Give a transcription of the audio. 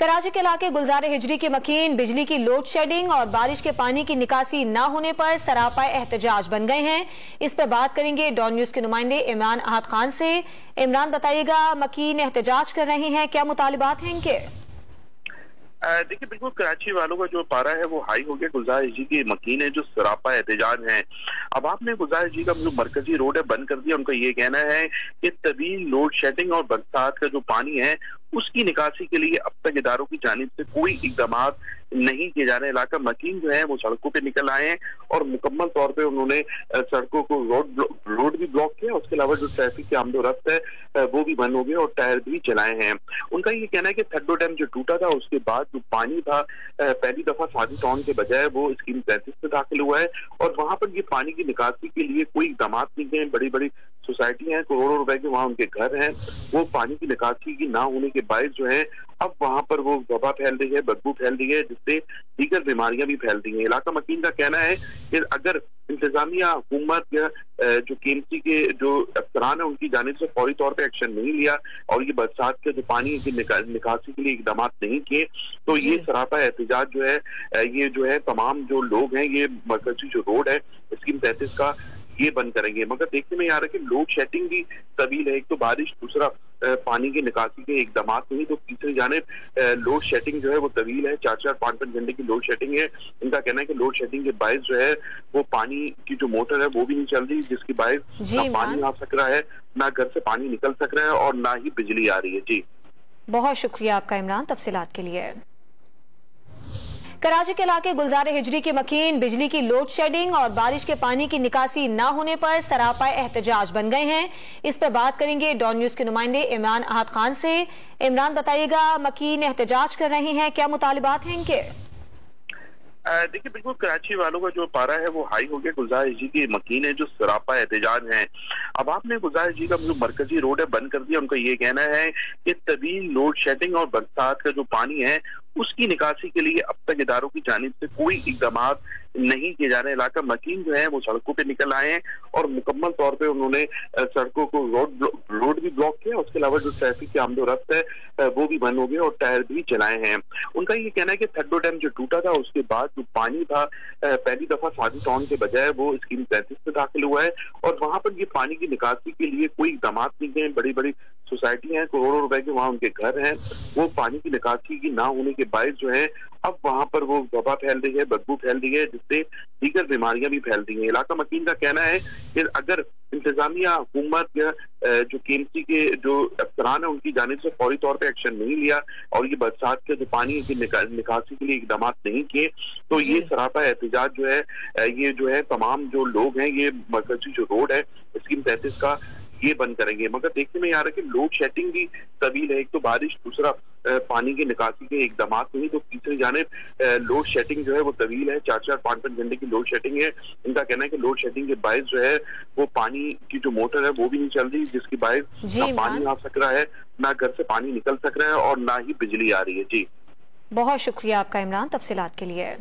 कराची के इलाके गुलजार हिजरी के मकीन बिजली की लोड शेडिंग और बारिश के पानी की निकासी न होने पर सरापा एहतजाज बन गए हैं। इस पर बात करेंगे डॉन न्यूज के नुमाइंदे इमरान अहद खान से। इमरान, बताइएगा, मकीन एहतजाज कर रहे हैं, क्या मुतालिबात हैं इनके? देखिए, बिल्कुल कराची वालों का जो पारा है वो हाई हो गया। गुलजार हिजरी की मकीन है जो सरापा एहतजाज है। अब आपने गुलजार हिजरी का जो मरकजी रोड है बंद कर दिया। उनका ये कहना है कि तवील लोड शेडिंग और बरसात का जो पानी है उसकी निकासी के लिए अब तक इदारों की जानिब से कोई इकदाम नहीं किए जा रहे। इलाका मकीन जो है वो सड़कों पे निकल आए हैं और मुकम्मल तौर पे उन्होंने सड़कों को रोड भी ब्लॉक किया। उसके अलावा जो ट्रैफिक की आमदोरफ्त है वो भी बंद हो गया और टायर भी चलाए हैं। उनका ये कहना है कि थड्डो डैम जो टूटा था उसके बाद जो पानी था पहली दफा सादी टाउन के बजाय वो स्कीम 33 में दाखिल हुआ है और वहां पर ये पानी की निकासी के लिए कोई इकदाम नहीं किए। बड़ी बड़ी सोसाइटी हैं, करोड़ों रुपए के वहां उनके घर हैं, वो पानी की निकासी की ना होने के बायस जो है अब वहां पर वो वबा फैल रही है, बदबू फैल रही है, जिससे दीगर बीमारियां भी फैल रही हैं। इलाका मकीन का कहना है कि अगर इंतजामिया, हुकूमत या जो केएमसी के जो अफसरान है उनकी जानिब से फौरी तौर पर एक्शन नहीं लिया और ये बरसात के जो पानी की निकासी के लिए इकदाम नहीं किए तो ये सरापा एहतजाज जो है ये जो है तमाम जो लोग हैं ये मरकजी जो रोड है स्कीम 33 का ये बंद करेंगे। मगर देखने में आ रहा है कि लोड शेडिंग भी तवील है। एक तो बारिश, दूसरा पानी की निकासी के इकदाम नहीं, तो तीसरी जानिब लोड शेडिंग जो है वो तवील है। 4-4, 5-5 घंटे की लोड शेडिंग है। इनका कहना है कि लोड शेडिंग के बायस जो है वो पानी की जो मोटर है वो भी नहीं चल रही, जिसकी बायस ना पानी आ सक रहा है, ना घर से पानी निकल सक रहा है और ना ही बिजली आ रही है। जी, बहुत शुक्रिया आपका इमरान, तफसीलात के लिए। कराची के इलाके गुलजार हिजरी के मकीन बिजली की लोड शेडिंग और बारिश के पानी की निकासी न होने पर सरापा एहतजाज बन गए हैं। इस पर बात करेंगे डॉन न्यूज के नुमाइंदे इमरान अहद खान से। इमरान, बताइएगा, मकीन एहतजाज कर रहे हैं, क्या मुतालिबात हैं इनके? देखिए, बिल्कुल कराची वालों का जो पारा है वो हाई हो गया। गुलजार हिजरी की मकीन है जो सरापा एहतजाज है। अब आपने गुलजार हिजरी का जो मरकजी रोड है बंद कर दिया। उनका ये कहना है कि तवील लोड शेडिंग और बरसात का जो पानी है उसकी निकासी के लिए अब तक इदारों की जानिब से कोई इकदाम नहीं किए जा रहे। इलाका मकीन जो है वो सड़कों पे निकल आए हैं और मुकम्मल तौर पे उन्होंने सड़कों को रोड भी ब्लॉक किया। उसके अलावा जो ट्रैफिक की आमदोरफ्त है वो भी बंद हो गया और टायर भी चलाए हैं। उनका ये कहना है कि थड्डो डैम जो टूटा था उसके बाद जो पानी था पहली दफा सादी टाउन के बजाय वो स्कीम 33 में दाखिल हुआ है और वहां पर ये पानी की निकासी के लिए कोई इकदाम नहीं किए। बड़ी बड़ी सोसाइटी हैं, करोड़ों रुपए के वहां उनके घर हैं, वो पानी की निकासी की ना होने के बायस जो है अब वहां पर वो वबा फैल रही है, बदबू फैल रही है, जिससे दीगर बीमारियां भी फैल रही हैं। इलाका मकीन का कहना है कि अगर इंतजामिया, हुकूमत या जो केएमसी के जो अफसरान है उनकी जानिब से फौरी तौर पर एक्शन नहीं लिया और ये बरसात के जो पानी की निकासी के लिए इकदाम नहीं किए तो ये सरापा एहतजाज जो है ये जो है तमाम जो लोग हैं ये मरकजी जो रोड है स्कीम 33 का ये बंद करेंगे। मगर देखने में आ रहा है कि लोड शेडिंग भी तवील है। एक तो बारिश, दूसरा पानी की निकासी के इकदाम नहीं, तो तीसरी जानिब लोड शेडिंग जो है वो तवील है। 4-4, 5-5 घंटे की लोड शेडिंग है। इनका कहना है कि लोड शेडिंग के बायस जो है वो पानी की जो मोटर है वो भी नहीं चल रही, जिसकी बायस ना पानी आ सक रहा है, ना घर से पानी निकल सक रहा है और ना ही बिजली आ रही है। जी, बहुत शुक्रिया आपका इमरान, तफसीलात के लिए।